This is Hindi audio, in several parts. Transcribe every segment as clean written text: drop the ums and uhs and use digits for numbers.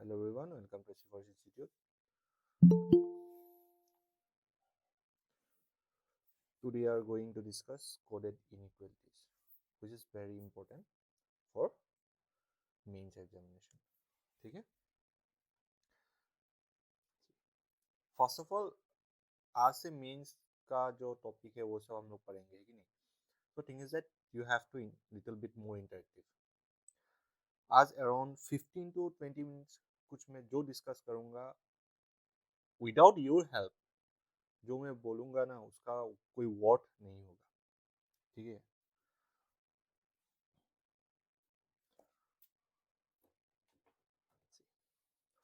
Hello everyone, welcome to Shiva's Institute. Today we are going to discuss coded inequalities, which is very important for mains examination. ठीक है? First of all, आज से मेंस का जो टॉपिक है वो सब हम लोग पढ़ेंगे कि नहीं? So thing is that you have to little bit more interactive. आज around 15 to 20 minutes कुछ मैं जो डिस्कस करूँगा without your help, जो मैं बोलूँगा ना उसका कोई वर्थ नहीं होगा, ठीक है?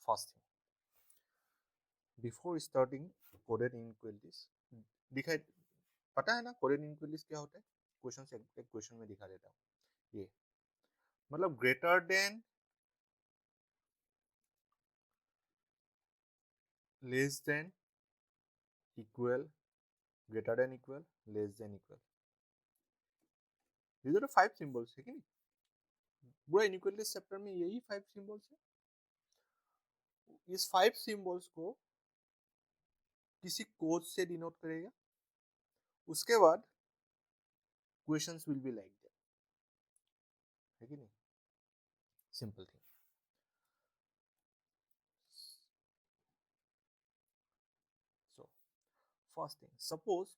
First thing, before starting coded inequalities, दिखाई पता है ना कोडेड इनइक्वालिटीज क्या होता है? क्वेश्चन से एक क्वेश्चन में दिखा देता हूँ। ये मतलब greater than, less than, equal, greater than equal, less than equal, these are the 5 symbols है कि नहीं? पूरा इनइक्वालिटीज चैप्टर में यही 5 सिंबल्स है। इस 5 सिंबल्स को किसी कोड से डिनोट करेगा, उसके बाद questions will be like that, है कि नहीं? Simple thing. So first thing, suppose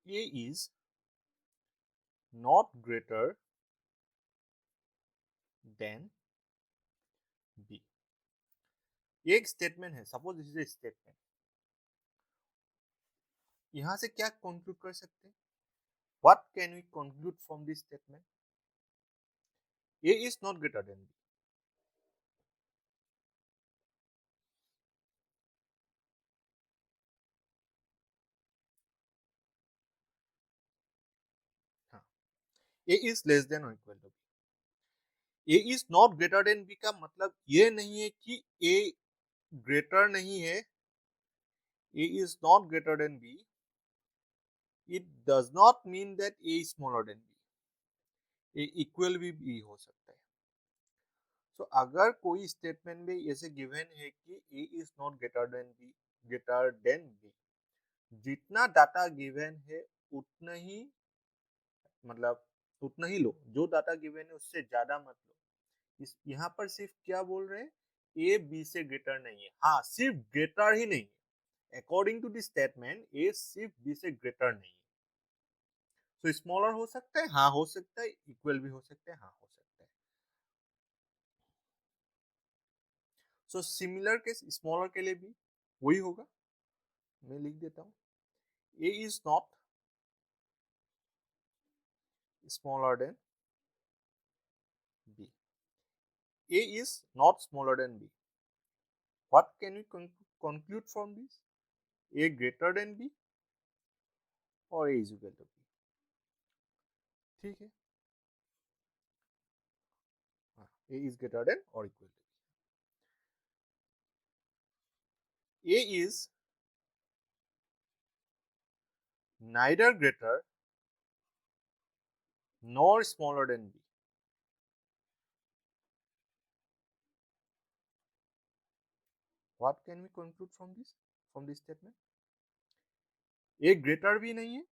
A is not greater than B। एक स्टेटमेंट है, suppose this is a statement. यहां से क्या कंक्लूड कर सकते हैं? What can we conclude from this statement? A is not greater than B. हाँ, A is less than or equal to B. A is not greater than B का मतलब ये नहीं है कि A greater नहीं है। A is not greater than B. It does not mean that A is smaller than B. A equal भी B हो सकता है। तो अगर कोई स्टेटमेंट में ऐसे गिवन है कि A is not greater than B, जितना डाटा गिवन है उतना ही मतलब उतना ही लो, जो डाटा गिवन है उससे ज्यादा मत लो। इस यहाँ पर सिर्फ क्या बोल रहे हैं? ए बी से ग्रेटर नहीं है। हाँ, सिर्फ ग्रेटर ही नहीं है। According to this statement A सिर्फ बी से ग्रेटर नहीं है। तो स्मॉलर हो सकता है, हाँ हो सकता है, इक्वल भी हो सकता है, हाँ हो सकता है। सो सिमिलर के स्मॉलर के लिए भी वही होगा। मैं लिख देता हूँ, A is not smaller than B. A is not smaller than B. What can we conclude from this? A greater than B or A is equal to B. ठीक है? A is greater than or equal to B. A is neither greater nor smaller than B. What can we conclude from this statement? A greater भी नहीं है,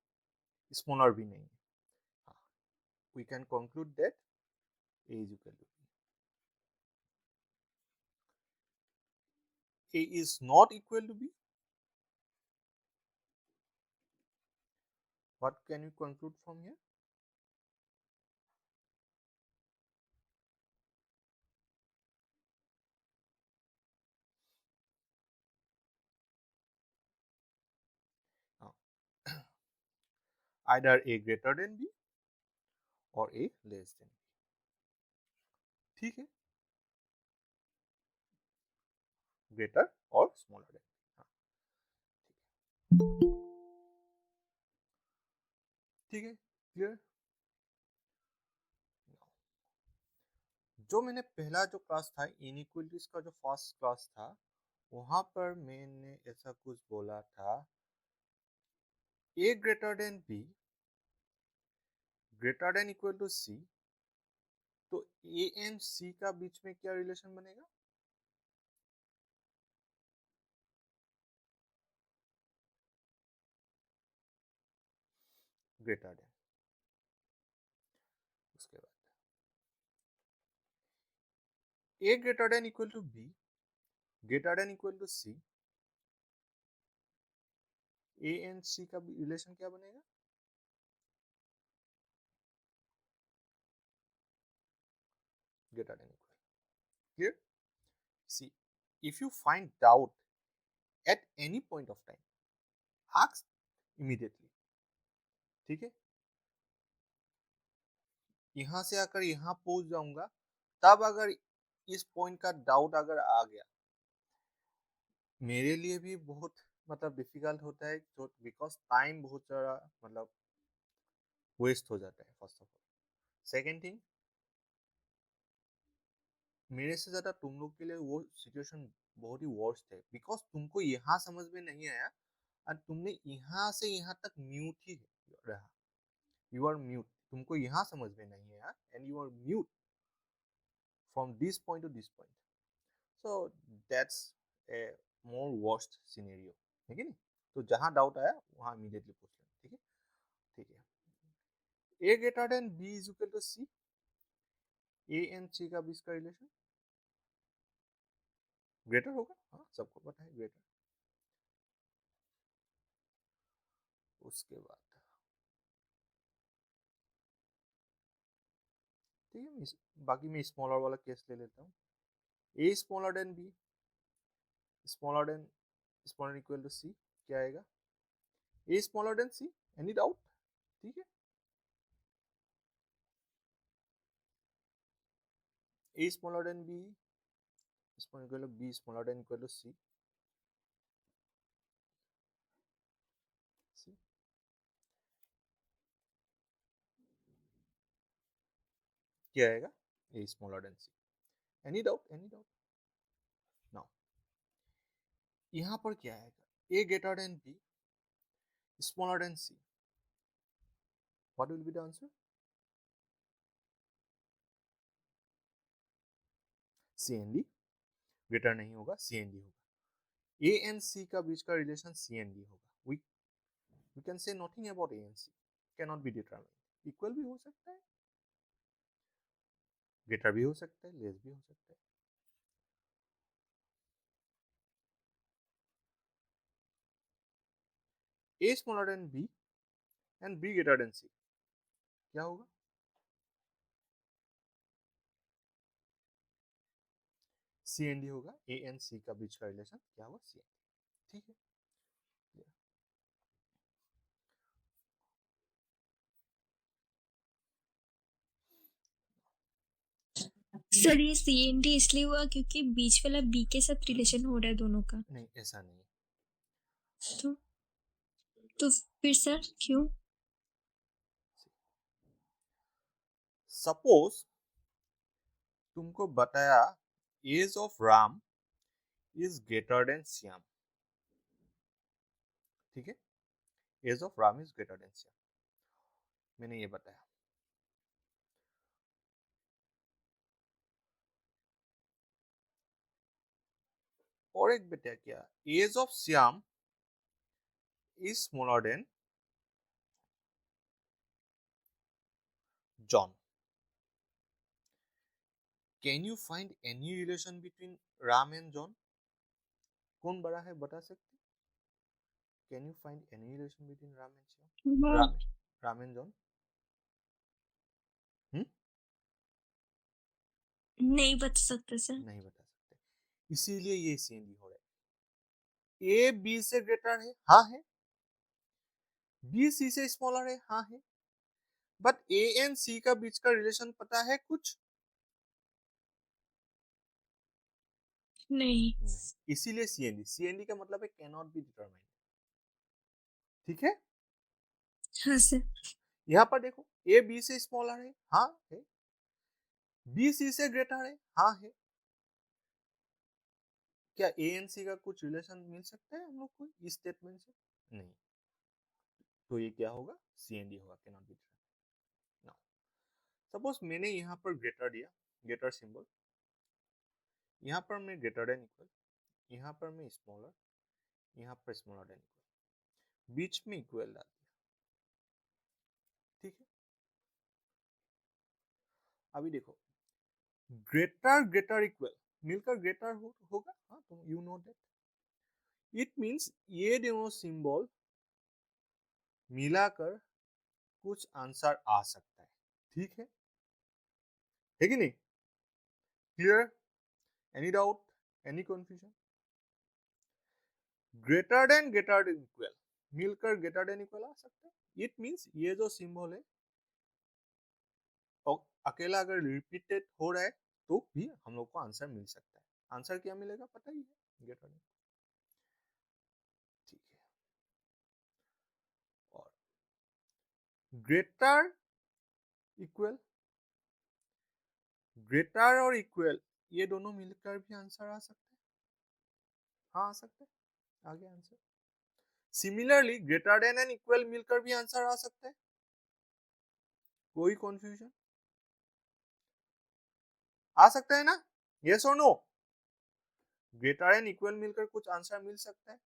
smaller भी नहीं है। We can conclude that A is equal to B. A is not equal to B. What can we conclude from here? Either A greater than B or A less than B. ठीक है? ग्रेटर और स्मॉलर देन। ठीक है, क्लियर? जो मैंने पहला जो क्लास था इनइक्वालिटीज का, जो फर्स्ट क्लास था, वहां पर मैंने ऐसा कुछ बोला था, A greater than B greater than equal to C, तो ए एंड सी का बीच में क्या रिलेशन बनेगा? Greater than. उसके बाद A greater than equal to B, greater than equal to C, A and C का रिलेशन क्या बनेगा? Greater than equal. Clear? C, if you find doubt at any point of time, ask immediately. ठीक है? यहां से आकर यहां पहुंच जाऊंगा, तब अगर इस पॉइंट का डाउट अगर आ गया, मेरे लिए भी बहुत मतलब डिफिकल्ट होता है, तो बिकॉज टाइम बहुत सारा मतलब वेस्ट हो जाता है first of all. Second thing, मेरे से ज्यादा तुम लोग के लिए वो सिचुएशन बहुत ही वर्स्ट है, बिकॉज तुमको यहाँ समझ में नहीं आया और तुमने यहाँ से यहाँ तक म्यूट ही रहा, यू आर म्यूट, तुमको यहाँ समझ में नहीं आया and you are mute from this point to this point, so that's a more worst scenario, ठीक है ना? तो जहाँ डाउट आया वहाँ इमीडिएटली पूछ लेना, ठीक है? ठीक है। A greater than B is equal to C, A and C का बीच का रिलेशन ग्रेटर होगा, हाँ सबको पता है ग्रेटर। उसके बाद ठीक है, बाकी मैं स्मॉलर वाला केस ले लेता हूँ। A smaller than B, smaller than smaller equal to C, क्या आएगा? A smaller than C, any doubt? ठीक है, A smaller than B, smaller equal to B smaller than equal to C, C क्या आएगा? A smaller than C, any doubt? Any doubt? Now यहाँ पर क्या आएगा? A greater than B smaller than C, what will be the answer? C N D, greater नहीं होगा, सी एन डी होगा। ए एंड सी का बीच का रिलेशन सी एन डी होगा। we can say nothing about A and C, cannot be determined, equal भी हो सकता है, ग्रेटर भी हो सकता है, लेस भी हो सकता है। A smaller than B and B greater than C, क्या होगा? सी एंड डी होगा, ए एंड सी का बीच का रिलेशन क्या होगा? सी एंड डी, ठीक है? सर ये CND इसलिए हुआ क्योंकि बीच वाला बी के साथ रिलेशन हो रहा है दोनों का। नहीं, ऐसा नहीं तो फिर सर क्यों? सपोज तुमको बताया age of Ram is greater than Shyam, ठीक है? Age of Ram is greater than Shyam, मैंने ये बताया। और एक बेटा क्या, age of Shyam is smaller than John, can you find any relation between Ram and John? कौन बड़ा है बता सकते? Can you find any relation between Ram and Shyam, Ram and John? नहीं बता सकते सर, नहीं बता सकते, इसीलिए ये सीएनडी हो रहा है। ए बी से ग्रेटर है, हाँ है। बी सी से स्मॉलर है, हाँ है। बट ए एंड सी का बीच का रिलेशन पता है कुछ? नहीं। इसीलिए सीएनडी, सीएनडी का मतलब है कैनॉट बी डिटरमाइंड, ठीक है? हाँ सर। यहाँ पर देखो, ए बी से स्मॉलर है, हाँ है। बी सी से ग्रेटर है, हाँ है। क्या ए एंड सी का कुछ रिलेशन मिल सकता है हम लोग को इस स्टेटमेंट से? नहीं, तो ये क्या होगा? सीएनडी होगा, cannot be determined. Now suppose मैंने यहाँ पर ग्रेटर दिया, ग्रेटर सिंबल, यहाँ पर मैं ग्रेटर देन इक्वल, यहाँ पर मैं स्मॉलर, यहाँ पर स्मॉलर देन इक्वल, बीच में इक्वल डाल दिया, ठीक है। अभी देखो ग्रेटर ग्रेटर इक्वल मिलकर ग्रेटर होगा, हाँ तो you know that, it means ये दोनों सिंबल मिलाकर कुछ आंसर आ सकता है, ठीक है कि नहीं? Clear? Any doubt, any confusion? Greater than equal मिलकर ग्रेटर देन इक्वल आ सकता है, इट मींस ये जो सिंबल है और अकेला अगर रिपीटेड हो रहा है तो भी हम लोग को आंसर मिल सकता है। आंसर क्या मिलेगा पता ही है, ग्रेटर देन, ठीक है। और ग्रेटर इक्वल, ग्रेटर और इक्वल ये दोनों मिलकर भी आंसर आ सकते हैं, हाँ आ सकते हैं, आगे answer. Similarly greater than and equal मिलकर भी आंसर आ सकते हैं, कोई कंफ्यूजन? आ सकता है ना, यस और नो? ग्रेटर एंड इक्वल मिलकर कुछ आंसर मिल सकता है,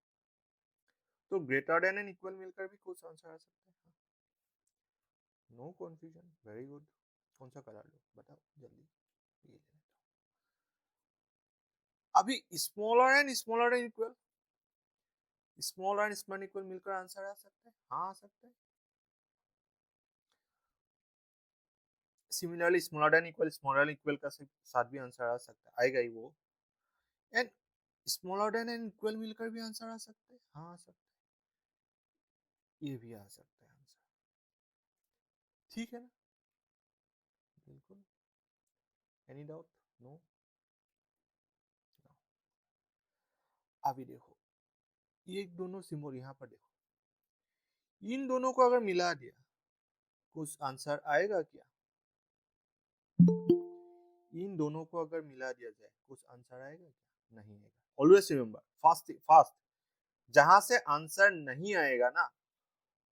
तो ग्रेटर देन एंड इक्वल मिलकर भी कुछ आंसर आ सकता है, नो कंफ्यूजन, वेरी गुड। कौन सा कलर लो बताओ जल्दी, ये ले लेता हूं। अभी smaller and equal, smaller and small equal मिलकर आंसर आ सकता है, हाँ आ सकता है। सिमिलरली स्मॉलर एंड इक्वल का साथ भी आंसर आ सकता है, आएगा ही वो। And smaller than and equal मिलकर भी आंसर आ सकता है, हाँ आ सकता है, ये भी आ सकता है आंसर, ठीक है ना? बिल्कुल। Any doubt? नो? अभी देखो ये दोनों सिंबल यहाँ पर देखो, इन दोनों को अगर मिला दिया कुछ आंसर आएगा क्या? इन दोनों को अगर मिला दिया जाए कुछ आंसर आएगा क्या? नहीं आएगा। ऑलवेज रिमेंबर, फास्ट फास्ट, जहां से आंसर नहीं आएगा ना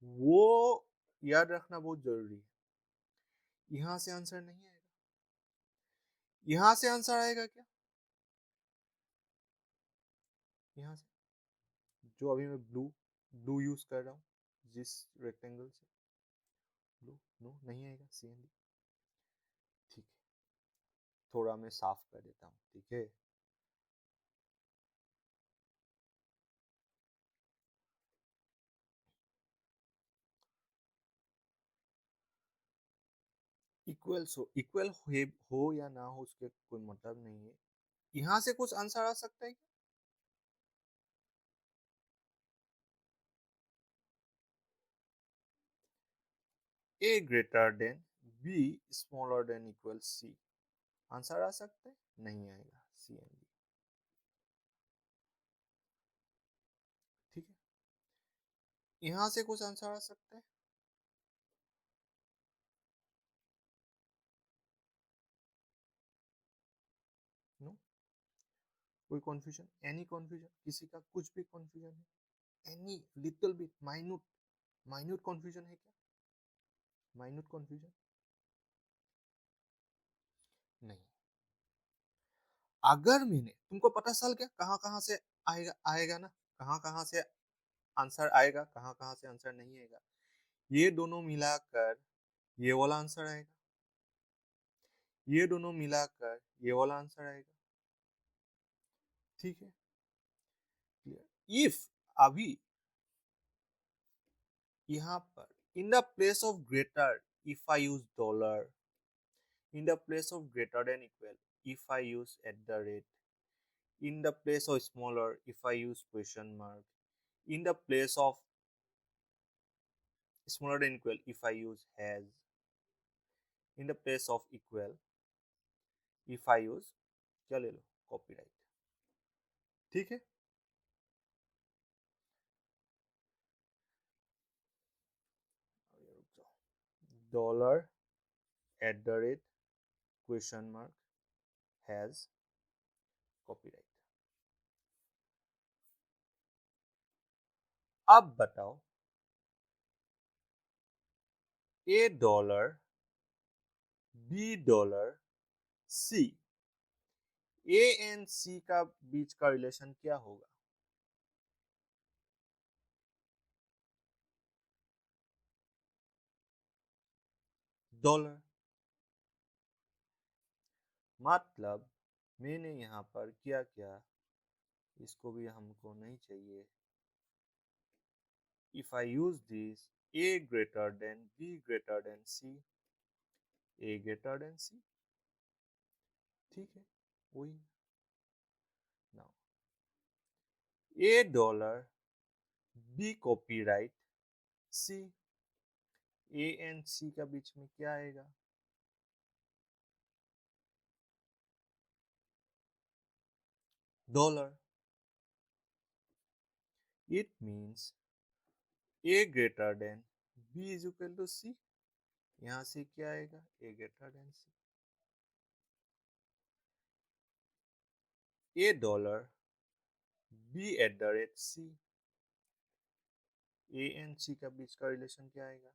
वो याद रखना बहुत जरूरी है। यहां से आंसर नहीं आएगा, यहां से आंसर आएगा क्या? यहां से, जो अभी मैं ब्लू ब्लू यूज कर रहा हूँ जिस रेक्टेंगल से, ब्लू, नो नहीं आएगा, CND, ठीक है। थोड़ा मैं साफ कर देता हूँ, ठीक है। इक्वल हो या ना हो उसके कोई मतलब नहीं है, यहाँ से कुछ आंसर आ सकता है क्या? A greater than B smaller than equal C, answer आ सकता है? नहीं आएगा, CND, ठीक है। यहाँ से कुछ आंसर आ सकता है? नो? कोई कंफ्यूजन, एनी कंफ्यूजन, किसी का कुछ भी कंफ्यूजन है? Any little bit minute, minute confusion है क्या? माइन्यूट कंफ्यूजन नहीं। अगर मैंने तुमको पता चल गया कहाँ कहाँ से आएगा, आएगा ना, कहाँ कहाँ से आंसर आएगा, कहाँ कहाँ से आंसर नहीं आएगा, ये दोनों मिलाकर ये वाला आंसर आएगा, ये दोनों मिलाकर ये वाला आंसर आएगा, ठीक है। क्लियर? इफ अभी यहाँ पर in the place of greater if I use dollar, in the place of greater than equal if I use at the rate, in the place of smaller if I use question mark, in the place of smaller than equal if I use has, in the place of equal if I use, क्या ले लो, copyright, ठीक है। Dollar at the rate question mark has copyright. अब बताओ $1 B dollar C, A and C का बीच का रिलेशन क्या होगा? डॉलर। मतलब मैंने यहाँ पर क्या किया, इसको भी हमको नहीं चाहिए। If I use this, A greater than B greater than C, A greater than C, ठीक है, वही। Now A dollar B copyright C, A and C का बीच में क्या आएगा? Dollar. It means A greater than B is equal to C, यहां से क्या आएगा? A greater than C. A dollar B at the rate C, A and C का बीच का रिलेशन क्या आएगा?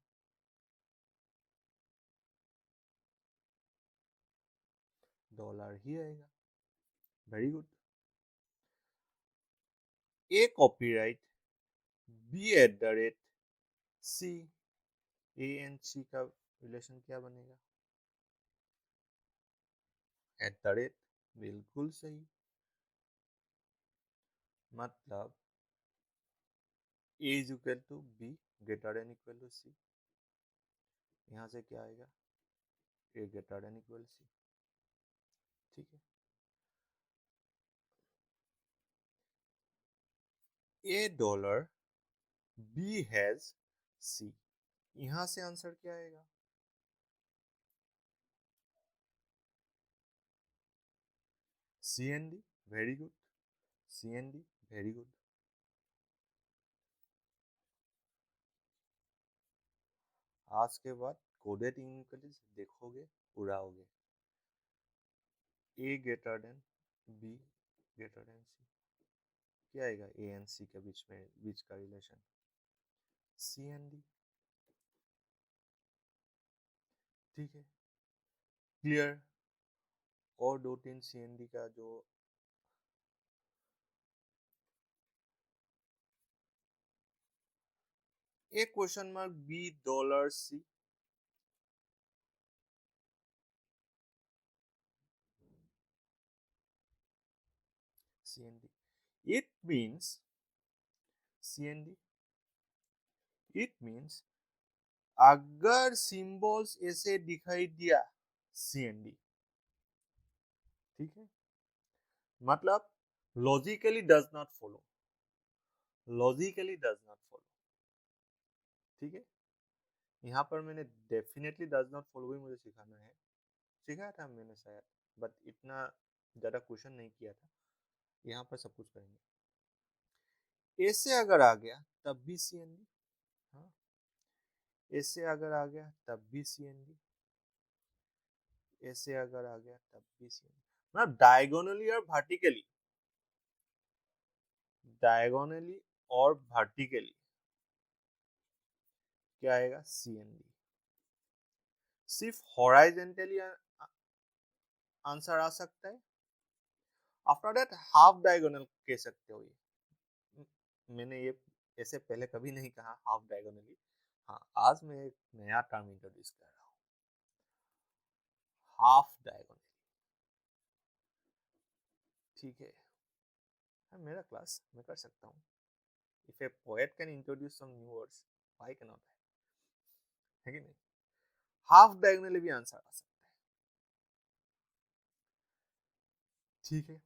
डॉलर ही आएगा। Very good. A copyright B at the rate C, A and C का रिलेशन क्या बनेगा? At the rate. बिल्कुल सही। मतलब A is equal to B greater than equal to C, यहाँ से क्या आएगा? A greater than equal C, ठीक है। A dollar B has C, यहाँ से आंसर क्या आएगा? C N D. Very good, C N D, very good. आज के बाद कोडेड इंग्लिश देखोगे, उड़ाओगे। A greater than B greater than C, क्या आएगा? ए एंड सी के बीच का रिलेशन सी एन डी, ठीक है, क्लियर। और दो तीन सी एन डी का जो A question mark B dollar C, C N D, it means C N D, it means अगर सिंबल्स ऐसे दिखाई दिया सी एन डी, ठीक है, मतलब logically does not follow, logically does not follow, ठीक है। यहाँ पर मैंने डेफिनेटली डज नॉट फॉलो भी मुझे सिखाना है, सिखाया था मैंने शायद, बट इतना ज़्यादा क्वेश्चन नहीं किया था। यहाँ पर सब कुछ करेंगे। ऐसे अगर आ गया तब भी सी एन डी, हाँ, ऐसे अगर आ गया तब भी सी एन डी, ऐसे अगर आ गया तब भी सी एन डी, मतलब डायगोनली और वर्टिकली, डायगोनली और वर्टिकली क्या आएगा? C N D. सिर्फ हॉराइजेंटली आंसर आ सकता है, आफ्टर दैट हाफ डायगोनल कह सकते हो। ये मैंने ये ऐसे पहले कभी नहीं कहा हाफ डायगोनली, हाँ, आज मैं एक नया टर्म इंट्रोड्यूस कर रहा हूँ, हाफ डायगोनली, ठीक है। हाँ, मेरा क्लास मैं कर सकता हूँ। If a poet can introduce some new words, why can not, है कि नहीं? हाफ डायगोनली भी आंसर आ सकता है, ठीक है।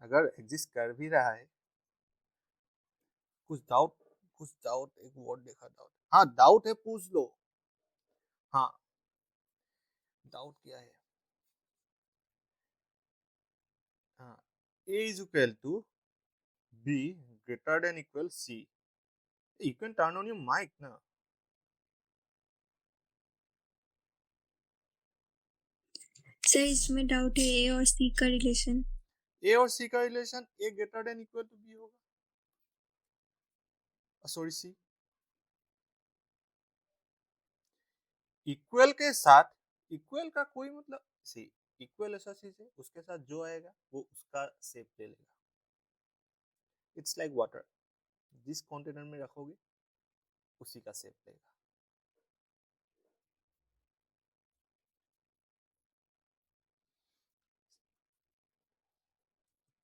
अगर एग्जिस्ट कर भी रहा है, कुछ डाउट, कुछ डाउट, एक वर्ड देखा डाउट, हाँ डाउट है, पूछ लो। हाँ, डाउट क्या है? हाँ, a is equal to b greater than equal c, you can turn on your mic ना। सर इसमें डाउट है ए और सी का रिलेशन। a और c का रिलेशन a greater than equal to b होगा। Sorry C. इक्वल के साथ, इक्वल का कोई मतलब सी, इक्वल ऐसा चीज है उसके साथ जो आएगा वो उसका शेप ले लेगा। इट्स लाइक वाटर, जिस कंटेनर में रखोगे उसी का शेप लेगा।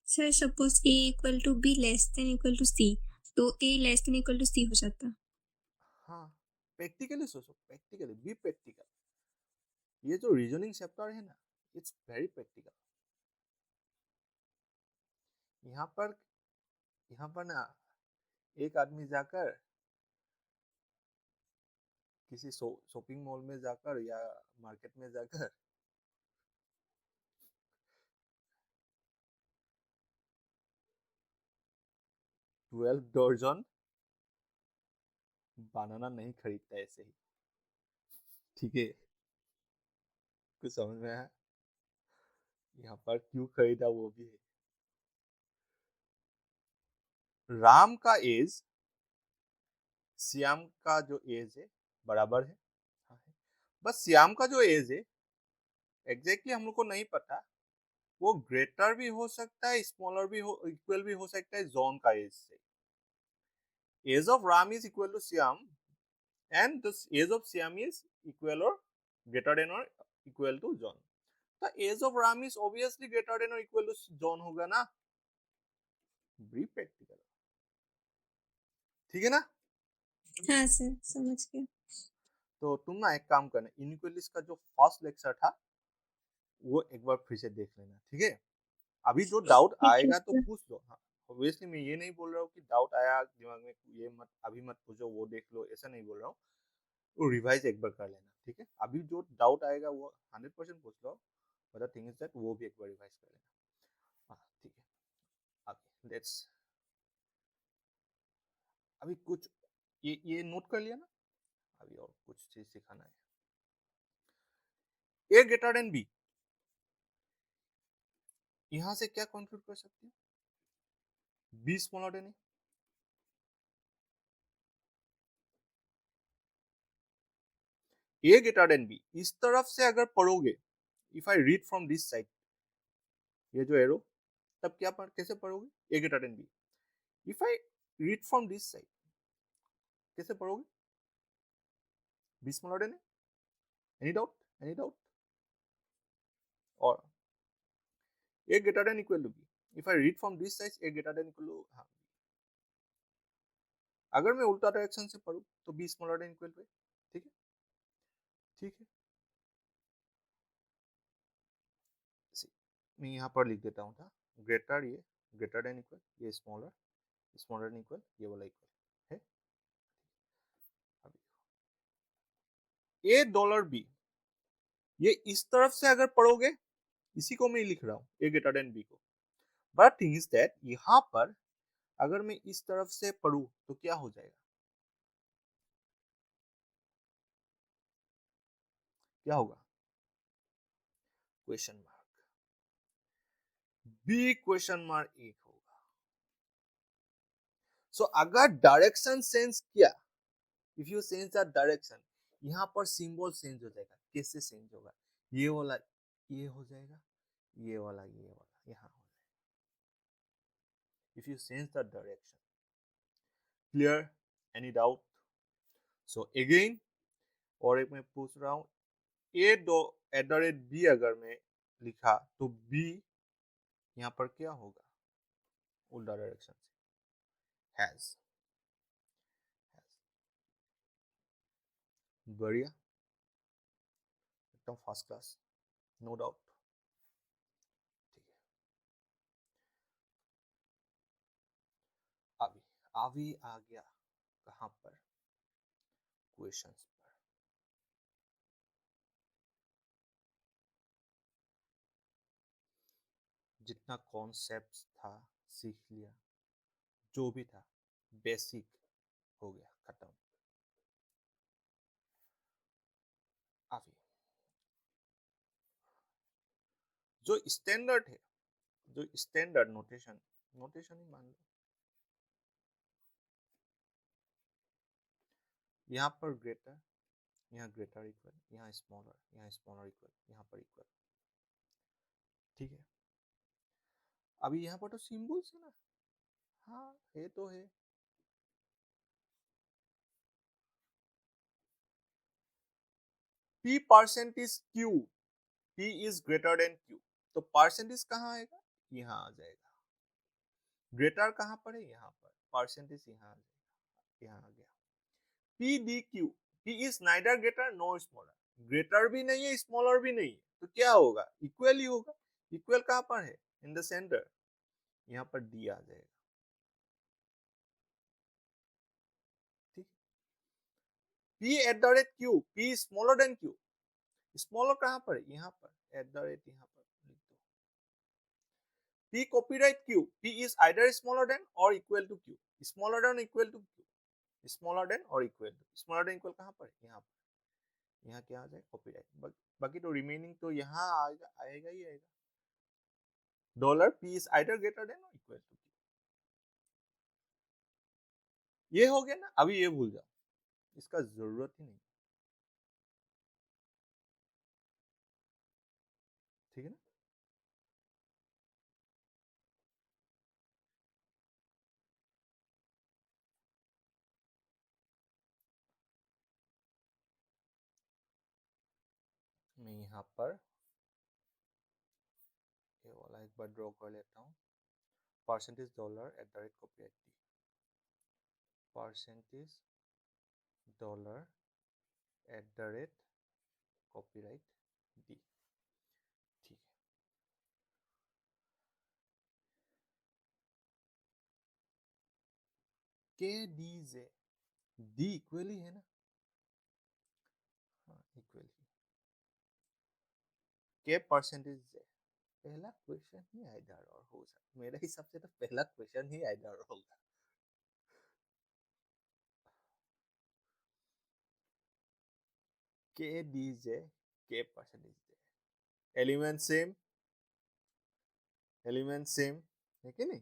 Sir suppose A equal to B less than equal to C, तो A less than equal to C हो जाता। हाँ, प्रैक्टिकली सोचो, प्रैक्टिकली बी प्रैक्टिकल। ये जो रीजनिंग चैप्टर है ना, इट्स वेरी प्रैक्टिकल। यहाँ पर, यहाँ पर ना एक आदमी जाकर किसी शॉपिंग मॉल में जाकर या मार्केट में जाकर 12 दर्जन बनाना नहीं खरीदता ऐसे ही, ठीक है। कुछ समझ में आया? यहाँ पर क्यों खरीदा वो भी है। राम का एज श्याम का जो एज है बराबर है, हाँ है। बस श्याम का जो एज है एग्जैक्टली हम लोग को नहीं पता, वो ग्रेटर भी हो सकता है, स्मॉलर भी हो, इक्वल भी हो सकता है जॉन का एज से। Age of Ram is equal to Shyam and the age of Shyam is equal और ग्रेटर देन और इक्वल टू जॉन। तो age of Ram is obviously greater than और इक्वल टू जॉन होगा ना। बी प्रैक्टिकल, ठीक है ना। हाँ सर समझ गया। तो तुम ना एक काम करना, इनइक्वालिटीज का जो फर्स्ट लेक्चर था वो एक बार फिर से देख लेना, ठीक है। अभी जो डाउट ठीक है आएगा तो सर। पूछ लो। हाँ, ऑब्वियसली मैं ये नहीं बोल रहा हूँ कि डाउट आया दिमाग में ये मत अभी मत पूछो वो देख लो, ऐसा नहीं बोल रहा हूँ। वो रिवाइज एक बार कर लेना, ठीक है। अभी जो डाउट आएगा वो 100% पूछ लो, but the thing is that वो भी एक बार रिवाइज कर लेना। हाँ ठीक है। अभी लेट्स, अभी कुछ ये नोट कर लिया ना। अभी और कुछ चीज सिखाना है। ए ग्रेटर देन बी, यहाँ से क्या कंक्लूड कर सकते हैं? B smaller than A. A greater than B इस तरफ से अगर पढ़ोगे, if I read from this side, ये जो एरो, तब क्या कैसे पढ़ोगे? A greater than B. If I read from this side, कैसे पढ़ोगे? B smaller than A. Any doubt? Any doubt? और A greater than equal to B, if I read from this side A greater than equal to, हाँ। अगर मैं उल्टा डायरेक्शन से पढ़ूं तो B smaller than equal to A, ठीक है। ठीक है, मैं यहाँ पर लिख देता हूँ था, ग्रेटर ये ग्रेटर देन इक्वल, ये स्मॉलर, स्मॉलर देन इक्वल, ये वाला इक्वल है। ए डॉलर बी, ये इस तरफ से अगर पढ़ोगे, इसी को मैं लिख रहा हूँ ए ग्रेटर देन बी को, बट थिंग इज दैट यहाँ पर अगर मैं इस तरफ से पढ़ूं तो क्या हो जाएगा? क्या होगा? Question mark. B question mark एक होगा। सो अगर डायरेक्शन सेंस किया, if you change the direction, यहाँ पर सिंबल चेंज हो जाएगा। कैसे चेंज होगा? ये वाला ये हो जाएगा, ये वाला यहाँ हो जाएगा। If you change the direction, clear? Any doubt? So again, और एक मैं पूछ रहा हूँ, ए दो एट द रेट बी अगर मैं लिखा तो बी यहाँ पर क्या होगा? उल्टा डायरेक्शन से हैज। बढ़िया, एकदम फर्स्ट क्लास, नो डाउट। ठीक है, अभी अभी आ गया कहाँ पर? क्वेश्चंस पर। जितना कॉन्सेप्ट था सीख लिया, जो भी था बेसिक हो गया, खत्म। अभी जो स्टैंडर्ड है, जो स्टैंडर्ड नोटेशन, नोटेशन ही मान लो, यहाँ पर ग्रेटर, यहाँ ग्रेटर इक्वल, यहाँ स्मॉलर इक्वल, यहाँ पर इक्वल। ठीक है, अभी यहाँ पर तो सिंबल्स है ना, हाँ है तो है। P percentage Q, P is greater then Q, तो परसेंटेज कहाँ आएगा, यहाँ आ जाएगा। ग्रेटर कहाँ पर है, यहाँ पर, परसेंटेज यहाँ आ जाएगा, यहाँ आ गया। P D Q, P is neither greater no smaller, greater भी नहीं है स्मॉलर भी नहीं है, तो क्या होगा, इक्वल ही होगा। इक्वल कहाँ पर है, इन द सेंटर, यहाँ पर D आ जाएगा। ठीक, P eight the rate Q, P smaller than Q, smaller कहाँ पर है, यहाँ पर, एट द रेट यहाँ पर लिख दो। P copyright Q, P is either smaller than or equal to Q, smaller than or equal to Q, smaller than or equal to, smaller than equal कहाँ पर है, यहाँ पर, यहाँ क्या आ जाए, कॉपीराइट। बाकी तो रिमेनिंग तो यहाँ आएगा, आएगा ही आएगा। Dollar P is either greater than or equal to Q, ये हो गया ना। अभी ये भूल जाओ, इसका जरूरत ही नहीं, ठीक है ना। मैं यहाँ पर ये वाला एक बार ड्रॉ कर लेता हूँ, percentage dollar at the rate copyright D, percentage dollar at the rate copyright D. ठीक है, के डी जे, डी इक्वली है ना, हाँ इक्वली, के परसेंटेज जे, पहला क्वेश्चन ही आइदर और हो सकता, मेरे हिसाब से तो पहला क्वेश्चन ही आइदर होगा। के डी जे, के परसेंटेज जे, एलिमेंट सेम है कि नहीं,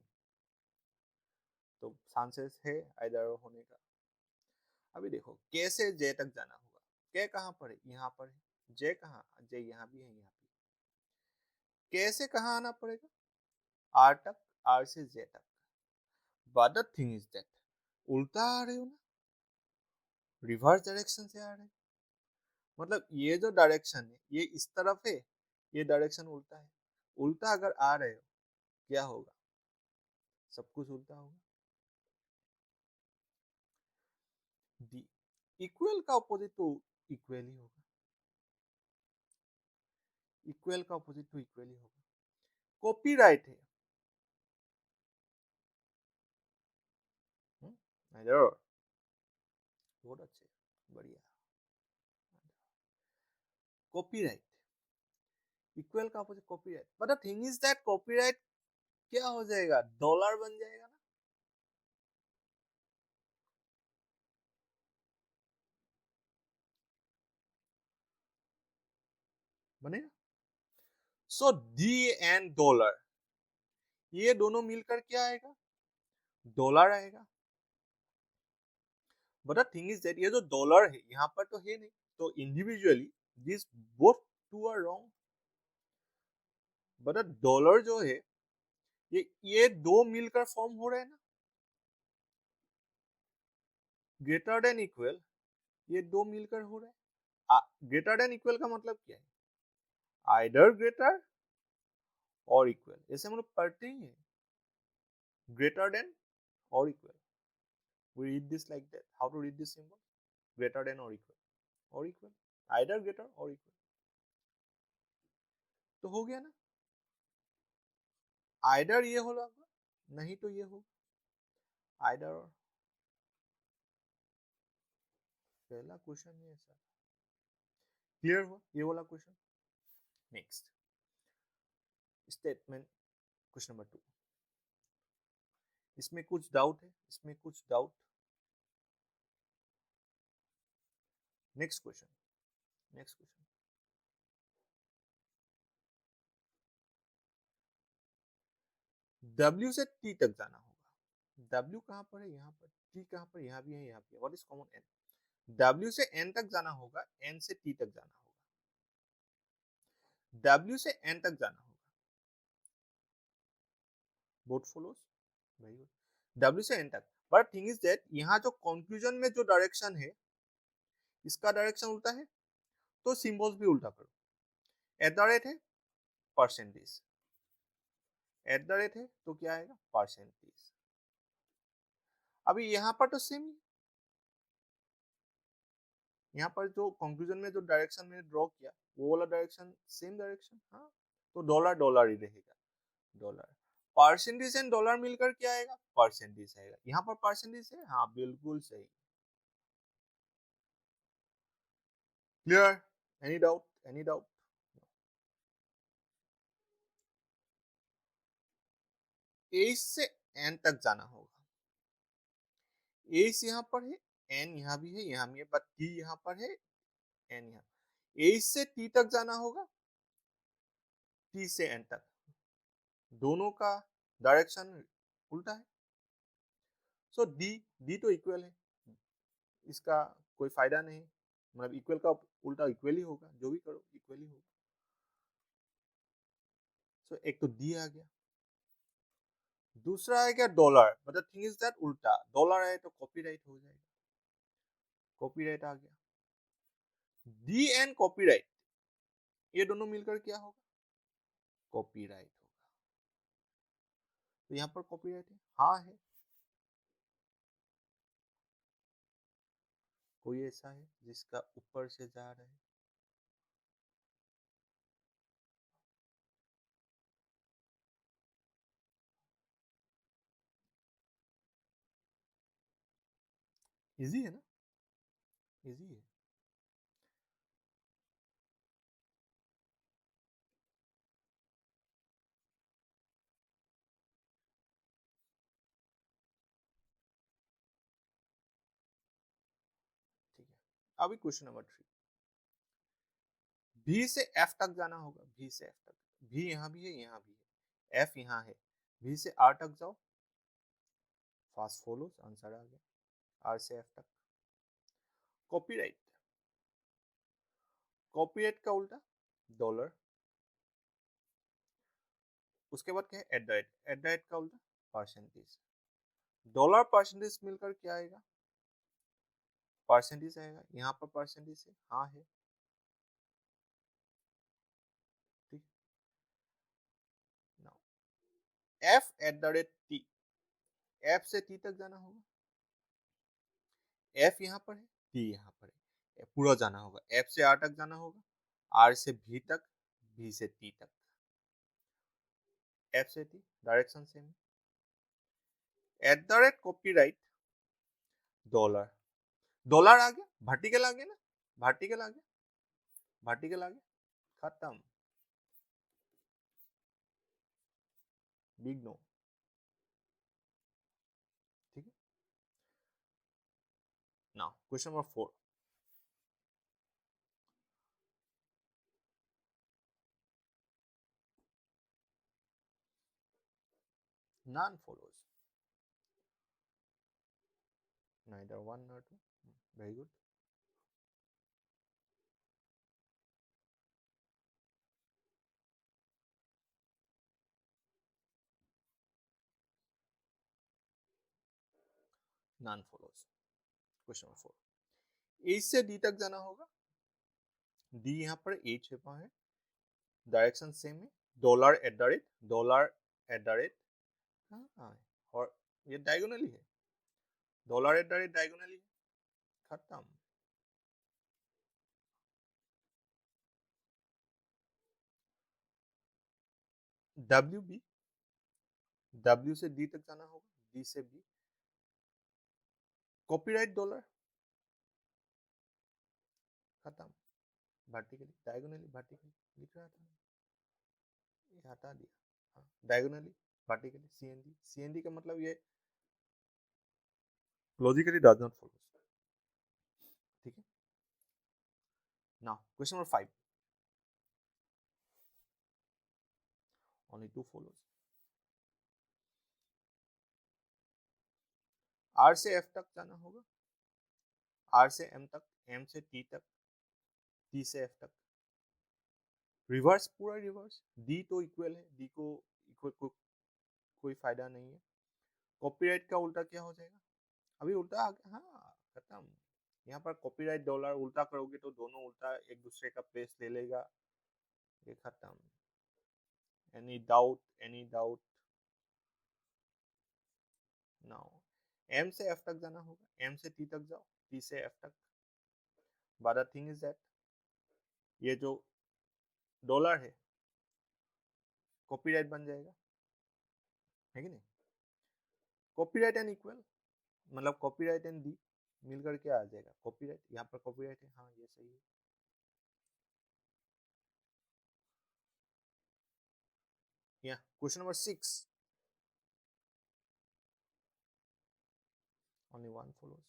तो चांसेस है आइदर होने का। अभी देखो के से जे तक जाना होगा, के कहाँ पर है, यहाँ पर है, जे कहाँ, जे यहाँ भी है, यहाँ भी। के से कहाँ आना पड़ेगा, आर तक, आर से जे तक। But the thing is that उल्टा आ रहे हो ना, रिवर्स डायरेक्शन से आ रहे हैं, मतलब ये जो डायरेक्शन है ये इस तरफ है, ये डायरेक्शन उल्टा है। उल्टा अगर आ रहे हो क्या होगा, सब कुछ उल्टा होगा। डी इक्वल का अपोजिट तो इक्वल ही होगा, इक्वल का अपोजिट तो इक्वल ही होगा। कॉपीराइट है, बहुत अच्छे, बढ़िया। कॉपीराइट, इक्वल का opposite copyright, but the thing is that copyright क्या हो जाएगा, डॉलर बन जाएगा ना, बनेगा। सो डी एंड डॉलर, ये दोनों मिलकर क्या आएगा, डॉलर आएगा। But the thing is that ये जो डॉलर है यहाँ पर तो है नहीं, तो individually this both two are wrong. But dollar जो है ये दो मिलकर फॉर्म हो रहे हैं ना, ग्रेटर देन इक्वल, ये दो मिलकर हो रहे हैं। ग्रेटर देन इक्वल का मतलब क्या है, आइदर ग्रेटर और इक्वल, ऐसे हम लोग पढ़ते ही हैं, ग्रेटर देन और equal. We read this like that. How to read this symbol? Greater than or equal. Or equal. Either greater or equal. तो हो गया ना, आइडर ये होगा, नहीं तो ये होगा, आइडर और, पहला क्वेश्चन ये ऐसा क्लियर हुआ, ये वाला question. Next statement, question number 2, इसमें कुछ डाउट है, इसमें कुछ doubt. Next question, next question, W से T तक जाना होगा। W कहाँ पर है, यहाँ पर, T कहाँ पर, यहाँ भी है, यहाँ भी है। What is common N, W से N तक जाना होगा, N से T तक जाना होगा, W से N तक जाना होगा, both follows, very good, W से N तक। बट थिंग इज दैट यहाँ जो कंक्लूजन में जो डायरेक्शन है इसका डायरेक्शन उल्टा है, तो सिंबल्स भी उल्टा करो। एट द रेट है परसेंटेज, एट द रेट है तो क्या आएगा परसेंटेज। अभी यहाँ पर तो सेम, यहाँ पर जो कंक्लूजन में जो डायरेक्शन मैंने ड्रॉ किया वो वाला डायरेक्शन सेम डायरेक्शन, हाँ, तो डॉलर डॉलर ही रहेगा, डॉलर। परसेंटेज एंड डॉलर मिलकर क्या आएगा परसेंटेज आएगा। यहाँ पर परसेंटेज है, हाँ बिल्कुल सही। Clear, any doubt, any doubt? A से एन तक जाना होगा, ए यहाँ पर है, एन यहाँ भी है, यहाँ भी है, बट टी यहाँ पर है, एन यहाँ। ए से टी तक जाना होगा, टी से एन तक, दोनों का डायरेक्शन उल्टा है, सो डी, डी तो इक्वल है, इसका कोई फायदा नहीं, मतलब इक्वल का उल्टा इक्वल ही होगा, जो भी करो इक्वल ही होगा। सो एक तो डी आ गया, दूसरा आ गया डॉलर, मतलब थिंग इज दैट उल्टा, डॉलर है तो कॉपीराइट हो जाएगा, कॉपीराइट आ गया, डी एंड कॉपीराइट ये दोनों मिलकर क्या होगा कॉपीराइट होगा। तो यहाँ पर कॉपीराइट है, हाँ है, कोई ऐसा है जिसका ऊपर से जा रहा है, इजी है ना, इजी है। ठीक है, अभी क्वेश्चन नंबर 3, भी से एफ तक जाना होगा, भी से एफ तक, भी यहाँ भी है, यहाँ भी है, एफ यहाँ है, भी से आर तक जाओ, फास्ट फॉलो, आंसर आ गया, आर से एफ तक। कॉपीराइट, कॉपीराइट का उल्टा डॉलर, उसके बाद क्या है at the rate, eight the rate का उल्टा परसेंटेज, डॉलर परसेंटेज मिलकर क्या आएगा परसेंटेज आएगा, यहाँ पर परसेंटेज है, हाँ है, ठीक। Now F eight the rate T, F से टी तक जाना होगा, एफ यहाँ पर है, टी यहाँ पर है, पूरा जाना होगा, एफ से आर तक जाना होगा, आर से भी तक, भी से टी तक, एफ से टी डायरेक्शन सेम है, at the rate copyright dollar, dollar आ गया, वर्टिकल आ गया ना, वर्टिकल आ गया, वर्टिकल आ गया, खत्म, बिग नो, ठीक है। Now question number 4, none follows, neither one nor two, very good, none follows। Question number 4, ए से डी तक जाना होगा, डी यहाँ पर ए छिपा है, डायरेक्शन सेम है, dollar at the rate, dollar at the rate, हाँ, और ये डायगोनली है, dollar at the rate diagonally है, खत्म। डब्ल्यू बी, डब्ल्यू से डी तक जाना होगा, डी से बी, कॉपीराइट डॉलर, खत्म, वर्टिकली डायगोनली वर्टिकली लिख रहा था, ये हटा दिया, हाँ डायगोनली वर्टिकली, सीएनडी, सीएनडी का मतलब ये लॉजिकली डज नॉट फॉलो, ठीक है। Now question number 5, only two follows, R से एफ तक जाना होगा, आर से एम तक, एम से टी तक, टी से एफ तक, रिवर्स, पूरा रिवर्स। डी तो इक्वल है, डी को इक्वल कोई फायदा नहीं है। कॉपीराइट का उल्टा क्या हो जाएगा? अभी उल्टा आ गया, हाँ खत्म। यहाँ पर कॉपीराइट डॉलर उल्टा करोगे तो दोनों उल्टा एक दूसरे का प्लेस ले लेगा, ये खत्म। Any doubt, any doubt? Now M से एफ तक जाना होगा, एम से टी तक जाओ, टी से एफ तक। But the thing is that ये जो डॉलर है कॉपीराइट बन जाएगा, है कि नहीं? कॉपीराइट एंड इक्वल मतलब कॉपीराइट एंड डी मिल करके आ जाएगा कॉपीराइट। यहाँ पर कॉपीराइट है, हाँ ये सही है। Yeah, question number 6. Only one follows.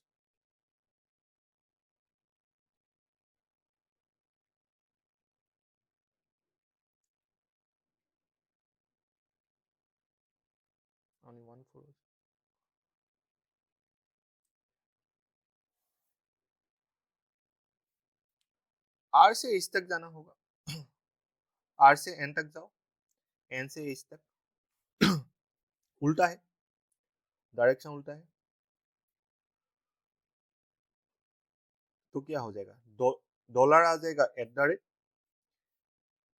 Only one follows. R से एच तक जाना होगा। आर से एन तक जाओ, एन से एच तक। उल्टा है, डायरेक्शन उल्टा है, तो क्या हो जाएगा? डॉलर आ जाएगा एट द रेट,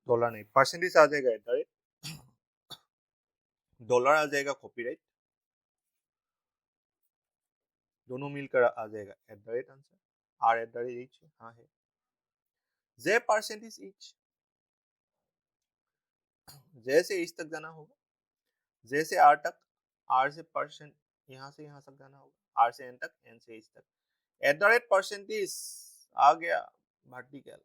डॉलर नहीं परसेंटेज आ जाएगा एट द रेट, डॉलर आ जाएगा कॉपीराइट, दोनों मिलकर आ जाएगा at the rate answer. R at the rate H, हाँ है। जे परसेंटेज एच, जे से एच तक जाना होगा, जे से आर तक, आर से परसेंट यहाँ से यहाँ तक जाना होगा, आर से एन तक, एन से एच तक। एट द रेट परसेंटेज आ गया vertical,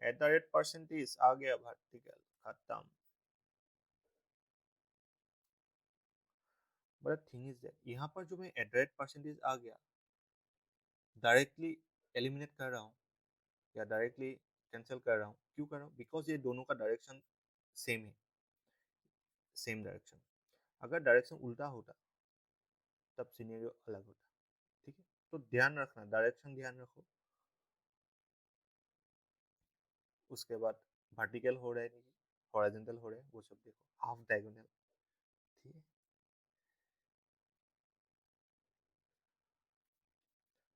at the rate percentage आ गया वर्टिकल, खत्म। बट थिंग इज दैट यहाँ पर जो मैं एट द रेट परसेंटेज आ गया डायरेक्टली एलिमिनेट कर रहा हूँ या डायरेक्टली कैंसिल कर रहा हूँ, क्यों कर रहा हूँ? बिकॉज ये दोनों का डायरेक्शन सेम है, सेम डायरेक्शन। अगर डायरेक्शन उल्टा होता तब सिनेरियो अलग होता, ठीक है? तो ध्यान रखना, डायरेक्शन ध्यान रखो। उसके बाद वर्टिकल हो रहा है नहीं, हॉरिजॉन्टल हो रहा है, वो सब देखो, हाफ डायगोनल, ठीक है?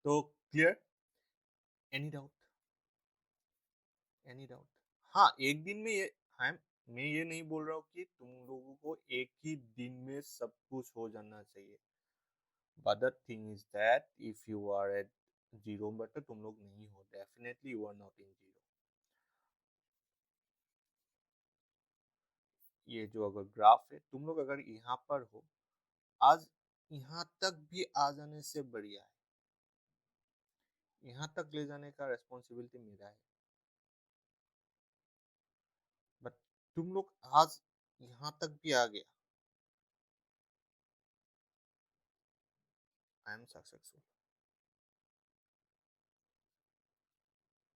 तो clear? Any doubt, any doubt? हाँ एक दिन में ये, हाँ मैं ये नहीं बोल रहा हूँ कि तुम लोगों को एक ही दिन में सब कुछ हो जाना चाहिए, but the thing is that if you are at zero, but तुम लोग नहीं हो, definitely you are not in zero. ये जो अगर ग्राफ है, तुम लोग अगर यहाँ पर हो, आज यहाँ तक भी आ जाने से बढ़िया है, यहाँ तक ले जाने का रेस्पॉन्सिबिलिटी मेरा है। बट तुम लोग आज यहाँ तक भी आ गया, आई एम सक्सेसफुल।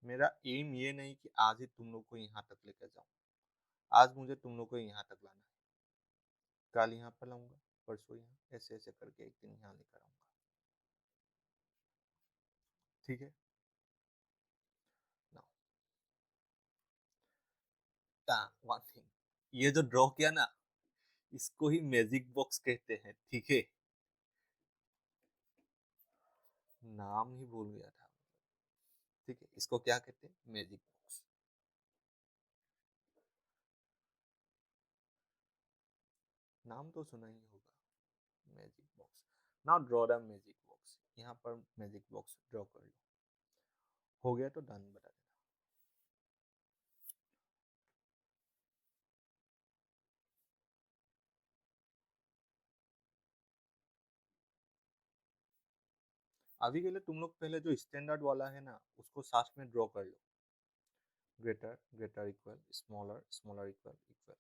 मेरा एम ये नहीं कि आज ही तुम लोग को यहाँ तक लेकर जाऊं, आज मुझे तुम लोग को यहाँ तक लाना है, कल यहाँ पर लाऊंगा, परसों यहाँ, ऐसे ऐसे करके एक दिन यहाँ लेकर आऊंगा, ठीक है? नाउ वन थिंग, ये जो ड्रॉ किया ना, इसको ही मैजिक बॉक्स कहते हैं, ठीक है? नाम ही भूल गया था, ठीक है? इसको क्या कहते हैं? Magic box. नाम तो सुना ही होगा, magic box. Now draw the magic box, यहाँ पर मैजिक बॉक्स ड्रॉ कर लो। हो गया तो डन बता देना। अभी के लिए तुम लोग पहले जो स्टैंडर्ड वाला है ना, उसको साथ में ड्रॉ कर लो। Greater greater equal, smaller smaller equal equal.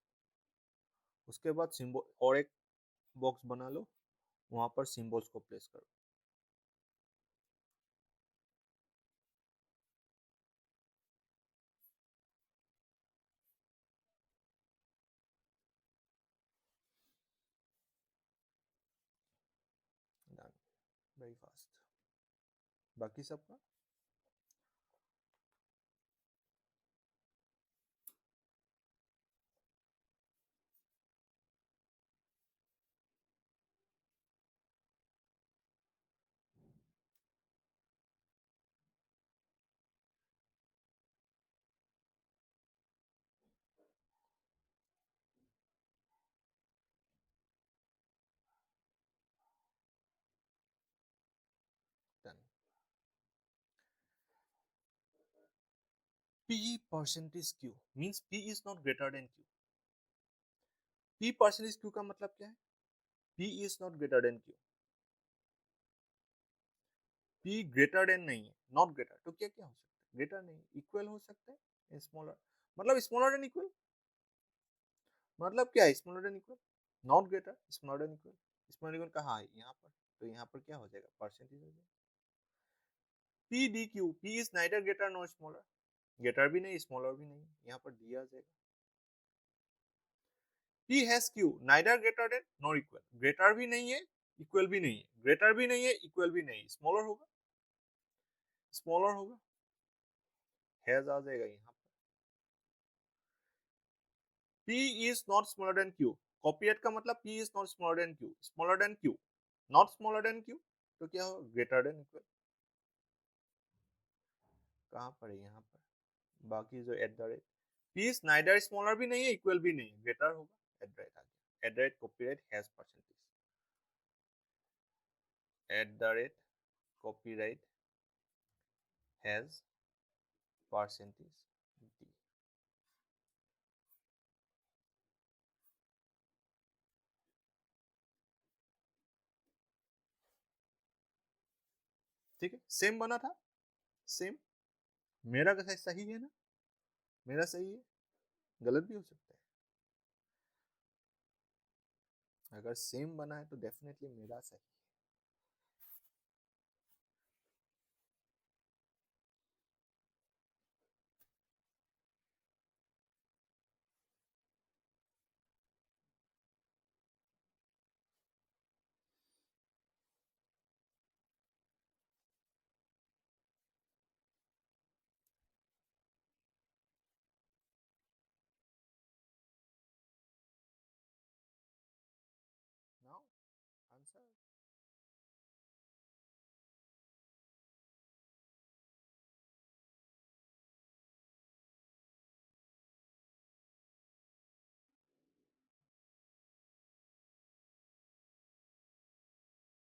उसके बाद सिंबल और एक बॉक्स बना लो, वहां पर सिंबल्स को प्लेस करो। Done, very fast. बाकी सबका done. P percentage Q means P is not greater than Q. P percentage Q का मतलब क्या है? P is not greater than Q. P greater than नहीं है, not greater, तो क्या क्या हो सकता है? Greater नहीं, equal हो सकता है, smaller, मतलब smaller than equal, मतलब क्या है smaller than equal? Not greater, smaller than equal, smaller than equal कहाँ है? यहाँ पर, तो यहाँ पर क्या हो जाएगा? परसेंटेज हो जाएगा। P D Q, P is neither greater nor smaller, greater भी नहीं, smaller भी नहीं, यहाँ पर D आ जाएगा। P has Q, neither greater than nor equal, greater भी नहीं है, equal भी नहीं है, greater भी नहीं है, equal भी नहीं, smaller होगा, smaller होगा, has आ जाएगा यहाँ पर। P is not smaller than Q, कॉपीएट का मतलब P is not smaller than Q, smaller than Q, not smaller than Q, तो क्या होगा? greater than equal, कहाँ पर है? यहाँ पर। बाकी जो eight the rate, P is neither smaller भी नहीं है, equal भी नहीं है, greater होगा, एट द रेट आ गया, eight the rate copyright has percentage, eight the rate copyright has percentage D. ठीक है, सेम बना था, सेम। मेरा कैसा सही है ना, मेरा सही है, गलत भी हो सकता है, अगर सेम बना है तो डेफिनेटली मेरा सही है। Now answer,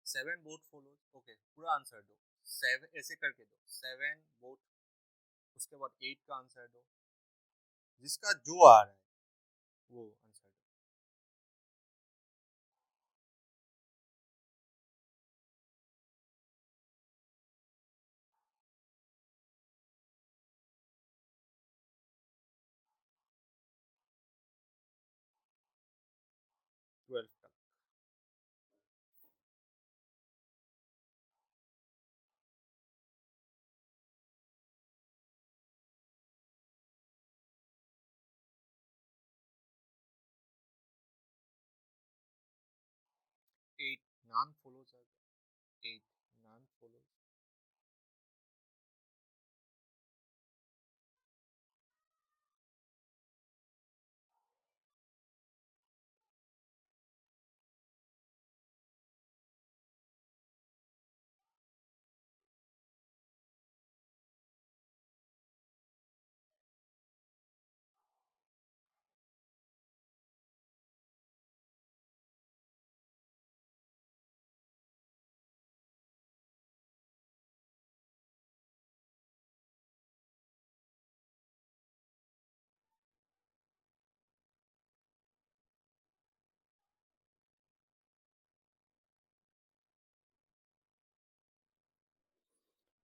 7 boat follows, okay पूरा आंसर दो, 7 ऐसे करके दो, 7 बोट, उसके बाद 8 का आंसर दो, जिसका जो आ रहा है वो आंसर दो। ट्वेल्थ तक, 8 non follows, 8 non follows,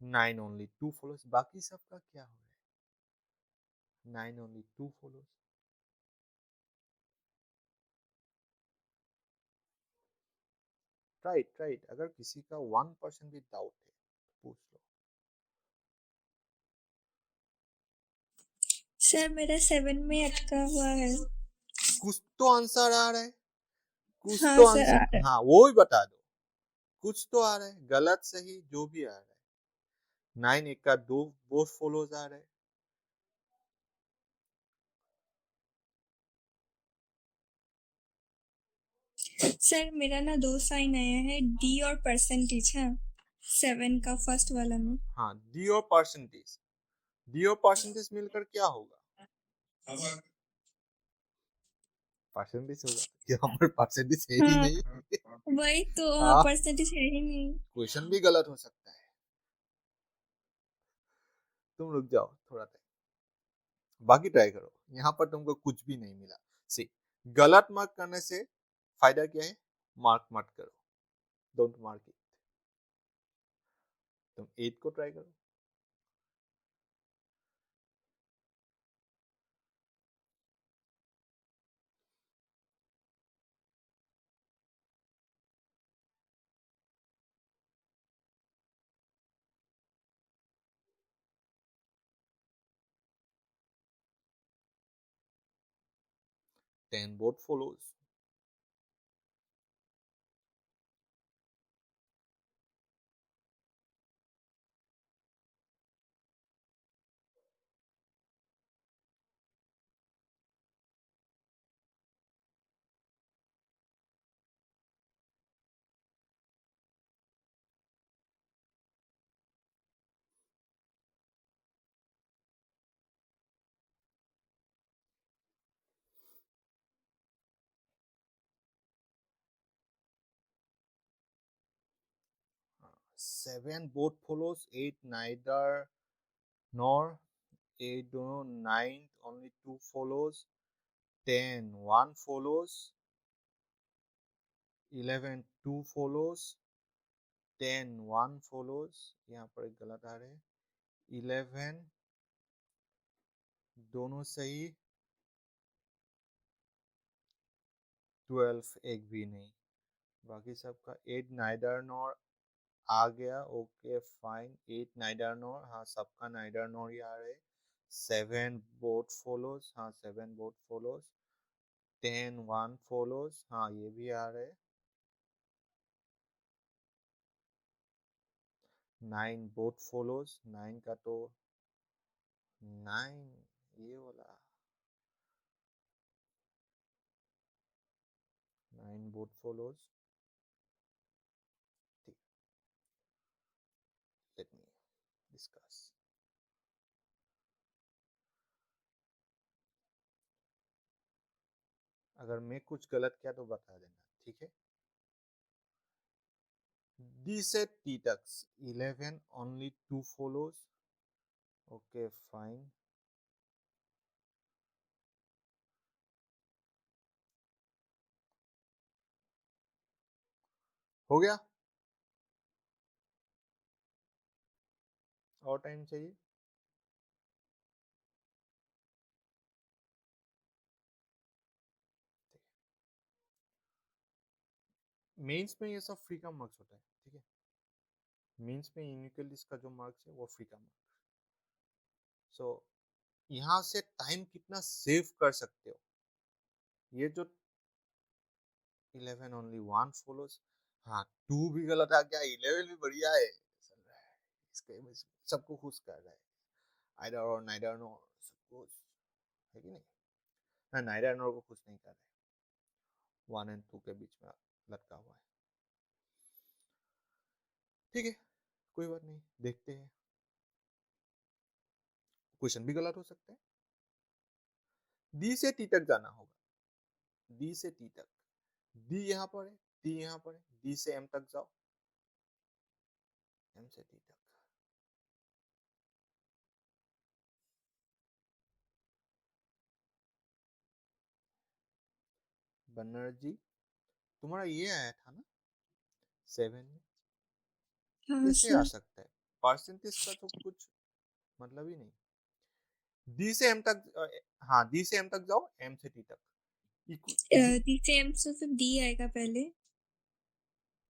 9 only 2 follows, बाकी सबका क्या हो रहा है? 9 ओनली 2 फॉलोज, राइट राइट, अगर किसी का 1% भी डाउट है तो पूछ लो। सर मेरा 7 में अटका हुआ है। कुछ तो आंसर आ रहा है, कुछ हाँ तो सर आ आंसर, रहा है। हाँ वो ही बता दो, कुछ तो आ रहा है, गलत सही जो भी आ रहा है, 9 एक का 2 बोथ फॉलोज आ रहे हैं। सर मेरा ना दो साइन आया है, डी और परसेंटेज है 7 का फर्स्ट वाला में। हाँ, डी और परसेंटेज मिलकर क्या होगा? परसेंटेज होगा। यहाँ पर परसेंटेज है ही हाँ नहीं। वही तो, हाँ हाँ, परसेंटेज है ही नहीं। क्वेश्चन भी गलत हो सकता है। तुम रुक जाओ थोड़ा टाइम, बाकी ट्राई करो। यहाँ पर तुमको कुछ भी नहीं मिला। सी, गलत मार्क करने से फायदा क्या है? मार्क मत करो, डोंट मार्क इट। तुम 8 को ट्राई करो। Then both follows. Seven both follows. 8 neither nor. 8 do nine only 2 follows. 10 1 follows. 11 2 follows. 10 1 follows. यहाँ पर एक गलत आ रहे हैं। 11 दोनों सही, 12 एक भी नहीं। बाकी सबका 8 नाइदर नॉर आ गया, ओके फाइन। 8 नाइदर नॉर, हाँ सबका नाइदर नॉर ही आ रहे। 7 बोथ फॉलोज, हाँ 7 बोथ फॉलोज। 10 1 फॉलोज, हाँ ये भी आ रहे। 9 बोथ फॉलोज, 9 का तो 9 ये वाला, 9 बोथ फॉलोज। ठीक, लेट मी डिस्कस। अगर मैं कुछ गलत किया तो बता देना, ठीक है? डी से टी तक 11 ओनली 2 फॉलोज, ओके फाइन। हो गया? और टाइम चाहिए? मेंस में ये सब फ्री का मार्क्स होता है, ठीक है? मेंस में यूनिकली इसका जो मार्क्स है वो फ्री का मार्क्स। सो यहाँ से टाइम कितना सेव कर सकते हो, ये जो 11 ओनली 1 फॉलोज, हाँ 2 भी गलत आ गया, 11 भी बढ़िया है, चल रहा है। इसके सबको खुश कर रहा है। आइदर और नाइदर नो, सबको है कि नहीं? ना नाइदर नो को खुश नहीं कर रहे, 1 एंड 2 के बीच में लटका हुआ है। ठीक है, कोई बात नहीं, देखते हैं। क्वेश्चन भी गलत हो सकते हैं। डी से टी तक जाना होगा, डी से टी तक। डी यहाँ पर है, टी यहाँ पर है, डी से एम तक जाओ, एम से टी तक। बनर्जी, तुम्हारा ये आया था ना 7 में? हाँ कैसे आ सर। सकता है? परसेंटेज का तो कुछ मतलब ही नहीं। डी से एम तक, हाँ डी से एम तक जाओ, एम से टी तक। डी से एम से फिर डी आएगा पहले।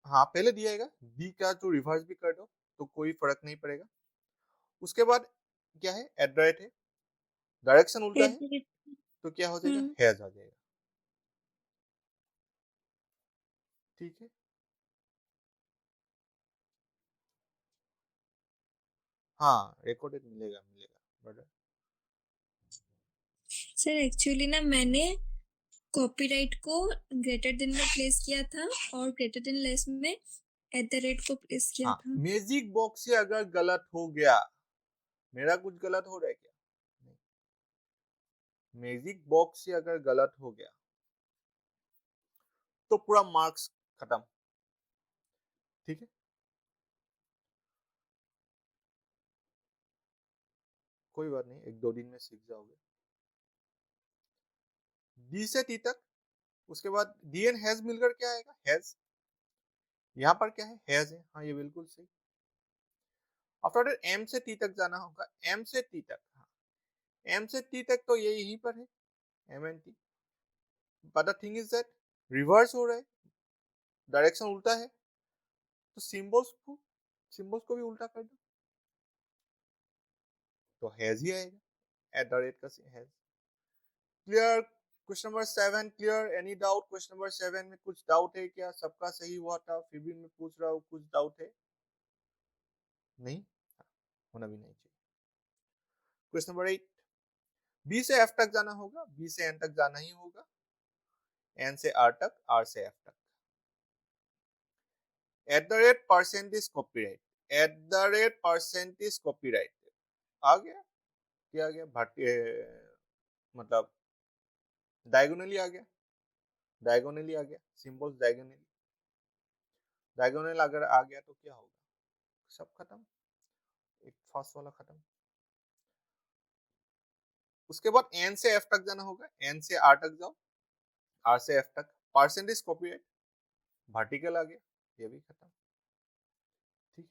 हाँ पहले डी आएगा, डी का जो रिवर्स भी कर दो तो कोई फर्क नहीं पड़ेगा। उसके बाद क्या है? एट द रेट है, डायरेक्शन उल्टा है फिर तो क्या हो जाएगा? हम्म। हैज आ जाएगा, ठीक है? हाँ रिकॉर्डेड मिलेगा ब्रदर। सर एक्चुअली ना मैंने कॉपीराइट को ग्रेटर देन में प्लेस किया था और ग्रेटर देन लेस में @ को प्लेस किया हाँ था। मैजिक बॉक्स से अगर गलत हो गया, मेरा कुछ गलत हो रहा है क्या? मैजिक बॉक्स से अगर गलत हो गया तो पूरा मार्क्स खत्म। ठीक है, कोई बात नहीं, 1-2 दिन में सीख जाओगे। डी से टी तक, उसके बाद डी एंड हैज मिलकर क्या आएगा? हैज। यहाँ पर क्या है? हैज है। हाँ ये बिल्कुल सही। आफ्टर दैट एम से टी तक जाना होगा। एम से टी तक, हाँ एम से टी तक तो ये यहीं पर है, M and T. But the thing is that reverse हो रहा है, डायरेक्शन उल्टा है, तो सिंबल्स को भी उल्टा कर दो तो हैज ही आएगा, @ का has. Clear? Question number 7 clear? Any doubt? Question number 7 में कुछ डाउट है क्या? सबका सही हुआ था, फिर भी मैं पूछ रहा हूँ, कुछ डाउट है? नहीं होना भी नहीं चाहिए। क्वेश्चन नंबर 8, बी से एफ तक जाना होगा, बी से एन तक जाना ही होगा, एन से आर तक, आर से एफ तक। @% कॉपीराइट, @% आ गया? क्या आ गया? मतलब डायगोनली आ गया, डायगोनली आ गया, सिंबल्स डायगोनली, डायगोनल अगर आ गया तो क्या होगा? सब खत्म, एक फर्स्ट वाला खत्म। उसके बाद एन से एफ तक जाना होगा, एन से आर तक जाओ, आर से एफ तक, परसेंटेज कॉपीराइट, वर्टिकल आ गया, ये भी खत्म। ठीक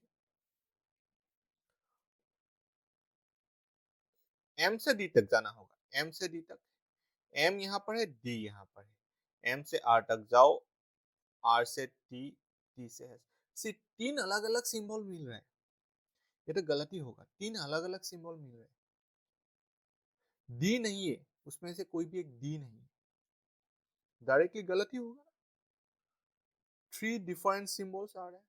है, एम से डी तक जाना होगा, एम से डी तक, एम यहाँ पर है, डी यहाँ पर है, एम से आर तक जाओ, आर से टी, टी से एस। सी 3 अलग अलग सिंबल मिल रहे हैं, ये तो गलती होगा, 3 अलग अलग सिंबल मिल रहे हैं, डी नहीं है उसमें से, कोई भी एक डी नहीं है, डायरेक्टली गलती होगा। 3 डिफरेंट सिंबल्स आ रहे हैं,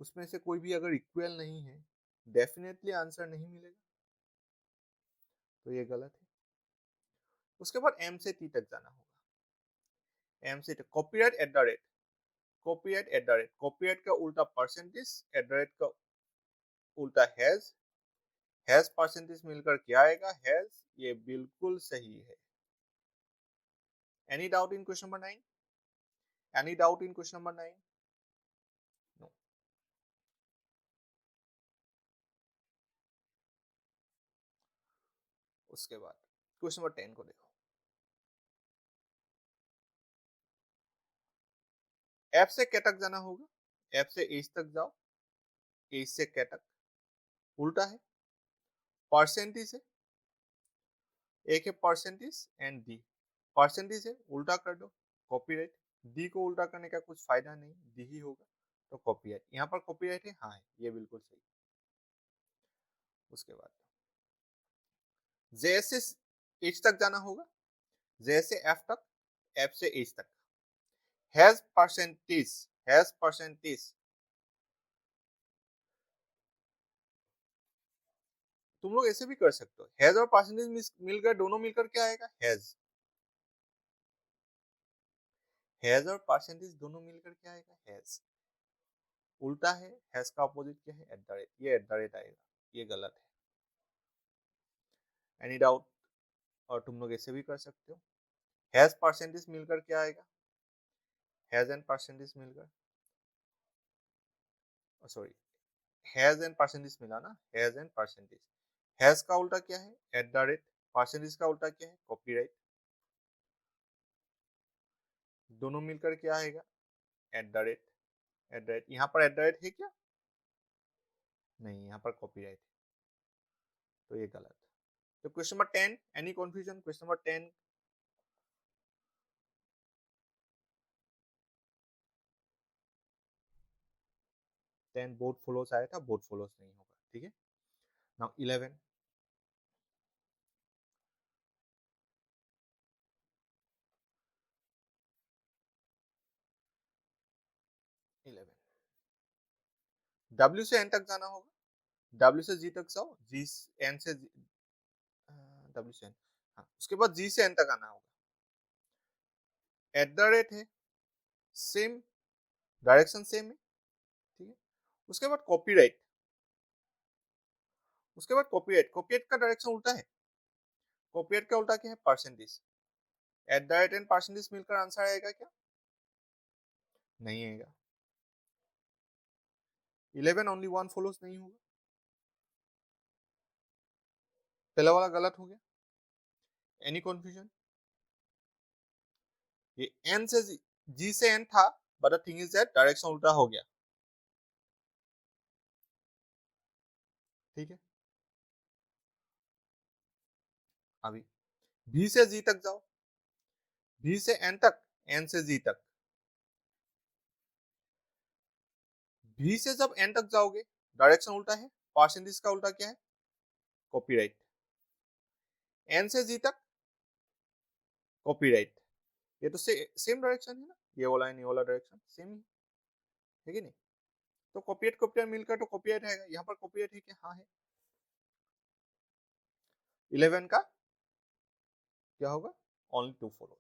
उसमें से कोई भी अगर इक्वल नहीं है, डेफिनेटली आंसर नहीं मिलेगा, तो ये गलत है। उसके बाद एम से टी तक जाना होगा, एम से टी, कॉपीराइट कॉपीराइट का उल्टा परसेंटेज, @ का उल्टा हैज परसेंटेज मिलकर क्या आएगा? हैज। ये बिल्कुल सही है। Any doubt in question number 9? Any doubt in question number 9? No. उसके बाद क्वेश्चन नंबर 10 को देखो। एफ से के तक जाना होगा, एफ से एच तक जाओ, एच से के तक, उल्टा है, परसेंटेज है, एक है परसेंटेज एंड डी, परसेंटेज है उल्टा कर दो, कॉपीराइट, डी को उल्टा करने का कुछ फायदा नहीं, डी ही होगा, तो कॉपीराइट, यहाँ पर कॉपीराइट है, हाँ है, ये बिल्कुल सही। उसके बाद जे से एच तक जाना होगा, जे से एफ तक, एफ से एच तक, हैज परसेंटेज, तुम लोग ऐसे भी कर सकते हो, हैज और परसेंटेज मिलकर, दोनों मिलकर क्या आएगा? हैज और परसेंटेज दोनों मिलकर क्या आएगा? हैज। उल्टा है, हैज का अपोजिट क्या है? ये @ आएगा, ये गलत है। Any doubt? और तुम लोग ऐसे भी कर सकते हो, हैज परसेंटेज मिलकर क्या आएगा? हैज एंड परसेंटेज मिलकर, सॉरी, हैज एंड परसेंटेज मिला ना, हैज एंड परसेंटेज, हैज का उल्टा क्या है? @, परसेंटेज का उल्टा क्या है? कॉपीराइट, दोनों मिलकर क्या आएगा? यहाँ पर @ है क्या? नहीं, यहाँ पर कॉपीराइट है, तो ये गलत। तो question number 10, any confusion? Question number 10, 10 board follows आया था, बोर्ड फॉलोस नहीं होगा, ठीक है। नाउ 11, 11 डब्ल्यू से एन तक जाना होगा, W से G तक जाओ, G N से W से N, हाँ उसके बाद G से N तक आना होगा। एट द रेट है, सेम डायरेक्शन सेम है, ठीक है। उसके बाद कॉपीराइट, उसके बाद कॉपीराइट, कॉपीराइट का डायरेक्शन उल्टा है। कॉपीराइट का उल्टा क्या है? Percentage. Eight the rate and percentage मिलकर आंसर आएगा क्या? नहीं आएगा। 11 ओनली वन फॉलोज नहीं होगा, पहला वाला गलत हो गया। Any confusion? ये एन से जी से एन था, but the thing is that direction उल्टा हो गया, ठीक है। अभी बी से जी तक जाओ, बी से एन तक, एन से जी तक। बी से जब एन तक जाओगे डायरेक्शन उल्टा है, परसेंटेज का उल्टा क्या है? कॉपीराइट। एन से जी तक कॉपीराइट, ये तो सेम डायरेक्शन है ना, ये वाला एंड ये वाला डायरेक्शन सेम ही है कि नहीं। तो कॉपीराइट कॉपीराइट मिलकर तो कॉपीराइट आएगा, यहाँ पर कॉपीराइट है क्या? हाँ है। 11 का क्या होगा? Only 2 follows.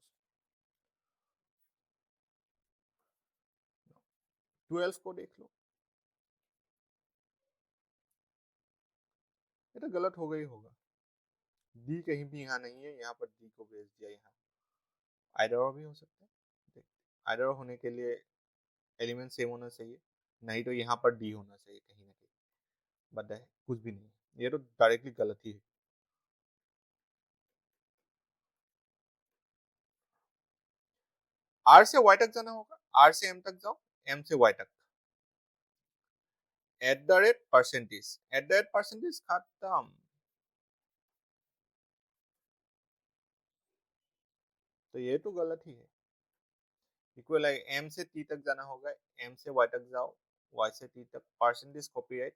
12 को देख लो, ये तो गलत हो गई होगा। डी कहीं भी यहाँ नहीं है, यहाँ पर डी को भेज दिया यहाँ। आइडर भी हो सकता है, आइडर होने के लिए एलिमेंट सेम होना चाहिए, नहीं तो यहाँ पर डी होना चाहिए कहीं ना कहीं, बट है कुछ भी नहीं, ये तो डायरेक्टली गलत ही है। आर से वाई तक जाना होगा, आर से एम तक जाओ, एम से वाई तक। At the rate percentage, eight the rate percentage खत्म, तो ये तो गलत ही है। इक्वल है, एम से टी तक जाना होगा, एम से वाई तक जाओ, वाई से टी तक, परसेंटेज कॉपीराइट,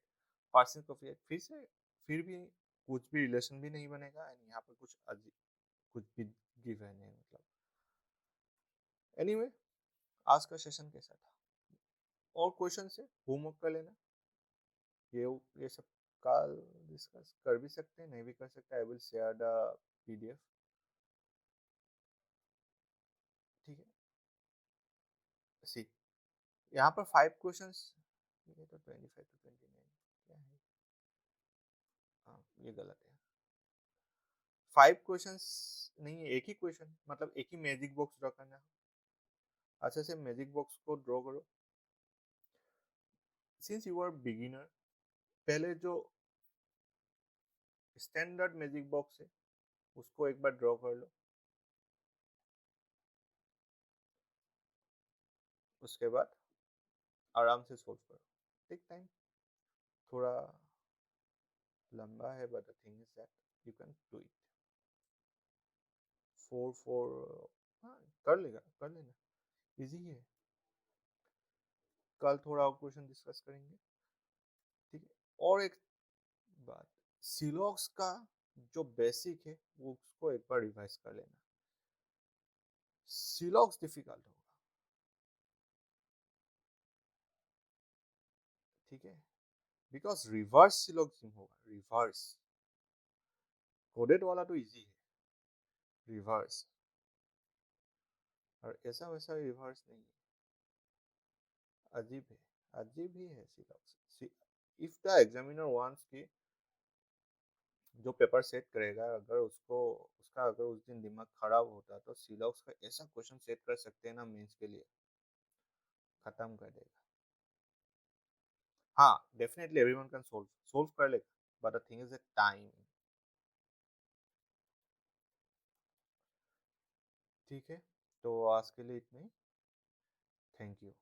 परसेंटेज कॉपीराइट, फिर से फिर भी कुछ भी रिलेशन भी नहीं बनेगा, एंड यहाँ पर कुछ कुछ भी गिवन है मतलब। एनीवे, आज का सेशन कैसा था? और क्वेश्चन से होमवर्क कर लेना, ये सब कल डिस्कस कर भी सकते हैं, नहीं भी कर सकते, I will share the PDF, ठीक है। सी, यहाँ पर 5 क्वेश्चंस, ये तो 25 to 29 क्या है, हाँ ये गलत है। 5 क्वेश्चंस नहीं है, एक ही क्वेश्चन, मतलब एक ही मैजिक बॉक्स ड्रॉ करना है। अच्छे से मैजिक बॉक्स को ड्रॉ करो। सिंस यू आर बिगिनर, पहले जो स्टैंडर्ड मैजिक बॉक्स है उसको एक बार ड्रॉ कर लो, उसके बाद आराम से सोल्व करो। टेक टाइम, थोड़ा लंबा है, but the thing is that you can do it. 4 4, हाँ कर लेगा, कर लेना, इजी है। कल थोड़ा और क्वेश्चन डिस्कस करेंगे, ठीक है। और एक बात, सिलॉक्स का जो बेसिक है वो उसको एक बार रिवाइज कर लेना, सिलॉक्स डिफिकल्ट होगा, ठीक है, बिकॉज रिवर्स सिलॉक्सिज्म होगा, रिवर्स, कोडेड वाला तो इजी है, रिवर्स, और ऐसा वैसा रिवर्स नहीं है, अजीब है, अजीब ही है सिलॉक्स। इफ द एग्जामिनर वांट्स कि जो पेपर सेट करेगा, अगर उसको उसका अगर उस दिन दिमाग खराब होता तो सिलॉक्स का ऐसा क्वेश्चन सेट कर सकते हैं ना, मेंस के लिए खत्म कर देगा। हाँ definitely everyone can solve, solve कर लेगा, but the thing is the time, ठीक है। तो आज के लिए इतना ही, थैंक यू।